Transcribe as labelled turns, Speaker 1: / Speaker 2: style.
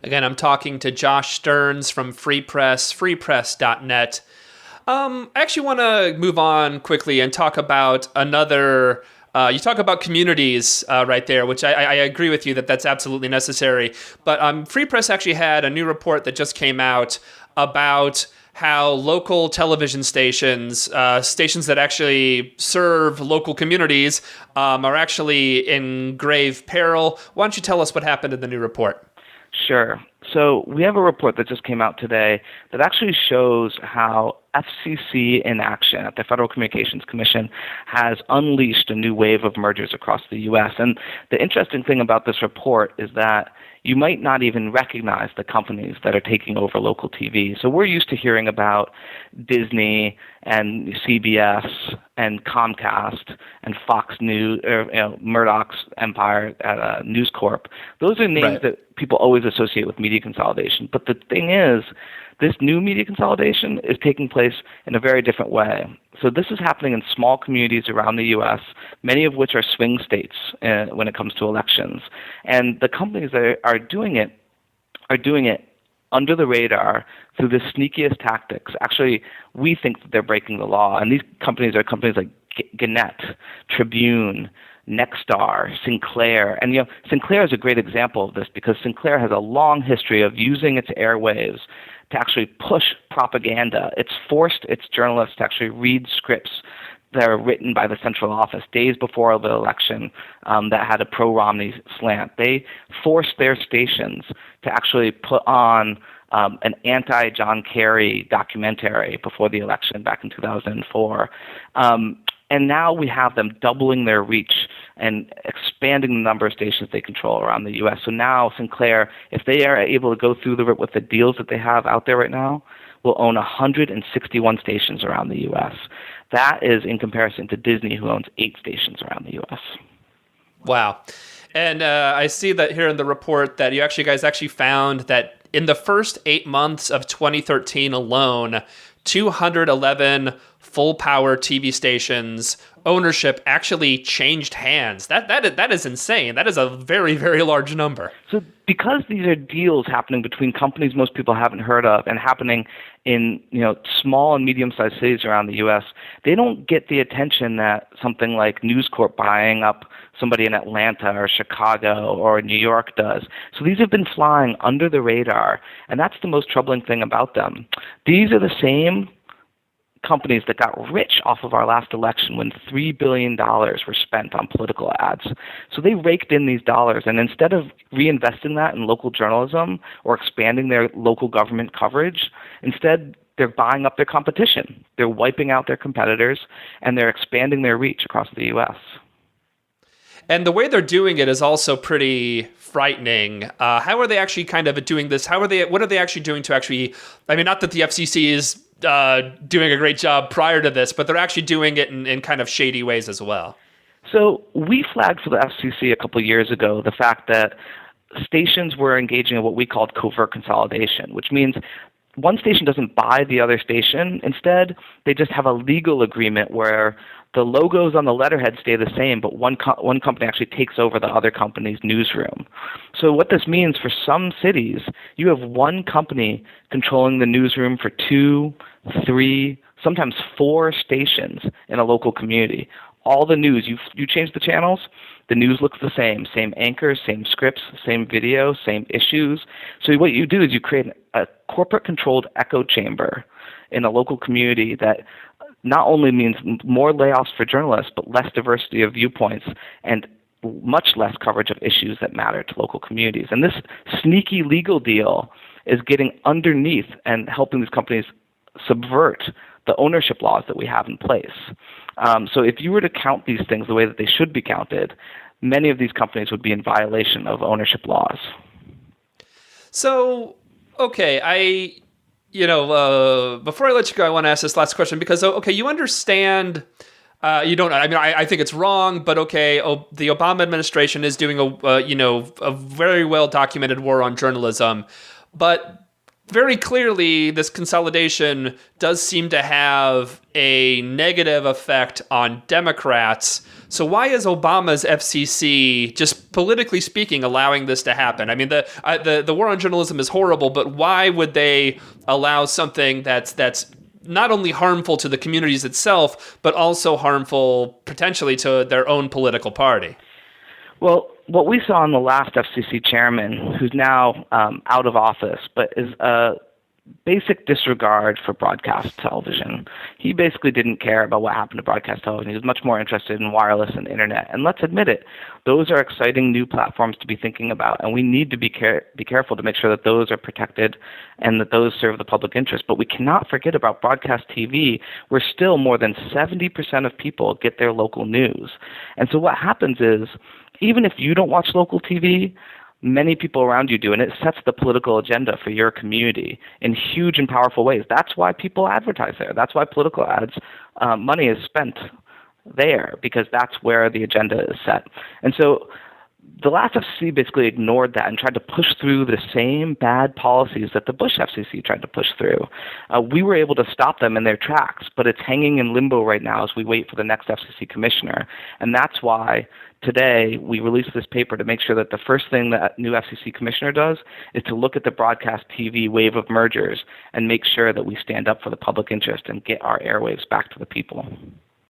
Speaker 1: Again, I'm talking to Josh Stearns from Free Press, freepress.net. I actually want to move on quickly and talk about another. You talk about communities right there, which I agree with you that that's absolutely necessary. But Free Press actually had a new report that just came out about how local television stations, stations that actually serve local communities, are actually in grave peril. Why don't you tell us what happened in the new report?
Speaker 2: Sure. So we have a report that just came out today that actually shows how FCC in action at the Federal Communications Commission has unleashed a new wave of mergers across the U.S. And the interesting thing about this report is that you might not even recognize the companies that are taking over local TV. So we're used to hearing about Disney and CBS and Comcast and Fox News, or Murdoch's empire at News Corp. Those are names that people always associate with media consolidation. But the thing is, this new media consolidation is taking place in a very different way. So this is happening in small communities around the U.S., many of which are swing states when it comes to elections. And the companies that are doing it under the radar through the sneakiest tactics. Actually, we think that they're breaking the law. And these companies are companies like Gannett, Tribune, Nexstar, Sinclair. And Sinclair is a great example of this because Sinclair has a long history of using its airwaves to actually push propaganda. It's forced its journalists to actually read scripts that are written by the central office days before the election that had a pro-Romney slant. They forced their stations to actually put on an anti-John Kerry documentary before the election back in 2004. And now we have them doubling their reach and expanding the number of stations they control around the U.S. So now Sinclair, if they are able to go through with the deals that they have out there right now, will own 161 stations around the U.S. That is in comparison to Disney, who owns 8 stations around the U.S.
Speaker 1: Wow. And I see that here in the report that you guys actually found that in the first 8 months of 2013 alone, 211 full-power TV stations ownership actually changed hands. That is insane. That is a very, very large number.
Speaker 2: So because these are deals happening between companies most people haven't heard of and happening in small and medium-sized cities around the U.S., they don't get the attention that something like News Corp buying up somebody in Atlanta or Chicago or New York does. So these have been flying under the radar, and that's the most troubling thing about them. These are the same companies that got rich off of our last election when $3 billion were spent on political ads. So they raked in these dollars, and instead of reinvesting that in local journalism or expanding their local government coverage, instead they're buying up their competition. They're wiping out their competitors, and they're expanding their reach across the U.S.
Speaker 1: And the way they're doing it is also pretty frightening. How are they actually kind of doing this? What are they actually doing to actually, I mean, not that the FCC is doing a great job prior to this, but they're actually doing it in kind of shady ways as well.
Speaker 2: So we flagged for the FCC a couple of years ago the fact that stations were engaging in what we called covert consolidation, which means one station doesn't buy the other station. Instead, they just have a legal agreement where the logos on the letterhead stay the same, but one company actually takes over the other company's newsroom. So what this means for some cities, you have one company controlling the newsroom for 2, 3, sometimes 4 stations in a local community. All the news, you change the channels, the news looks the same anchors, same scripts, same video, same issues. So what you do is you create a corporate-controlled echo chamber in a local community that not only means more layoffs for journalists, but less diversity of viewpoints and much less coverage of issues that matter to local communities. And this sneaky legal deal is getting underneath and helping these companies subvert the ownership laws that we have in place. So if you were to count these things the way that they should be counted, many of these companies would be in violation of ownership laws.
Speaker 1: So, okay, before I let you go, I want to ask this last question because, you understand, you don't, I mean, I think it's wrong, but the Obama administration is doing a very well documented war on journalism, but very clearly, this consolidation does seem to have a negative effect on Democrats. So why is Obama's FCC, just politically speaking, allowing this to happen? I mean, the war on journalism is horrible, but why would they allow something that's not only harmful to the communities itself, but also harmful potentially to their own political party?
Speaker 2: Well, what we saw in the last FCC chairman, who's now out of office, but is a basic disregard for broadcast television. He basically didn't care about what happened to broadcast television. He was much more interested in wireless and internet. And let's admit it, those are exciting new platforms to be thinking about, and we need to be careful to make sure that those are protected and that those serve the public interest. But we cannot forget about broadcast TV, where still more than 70% of people get their local news. And so what happens is, even if you don't watch local TV, many people around you do, and it sets the political agenda for your community in huge and powerful ways. That's why people advertise there. That's why political ads money is spent there, because that's where the agenda is set. And so the last FCC basically ignored that and tried to push through the same bad policies that the Bush FCC tried to push through. We were able to stop them in their tracks, but it's hanging in limbo right now as we wait for the next FCC commissioner. And that's why today we released this paper to make sure that the first thing that new FCC commissioner does is to look at the broadcast TV wave of mergers and make sure that we stand up for the public interest and get our airwaves back to the people.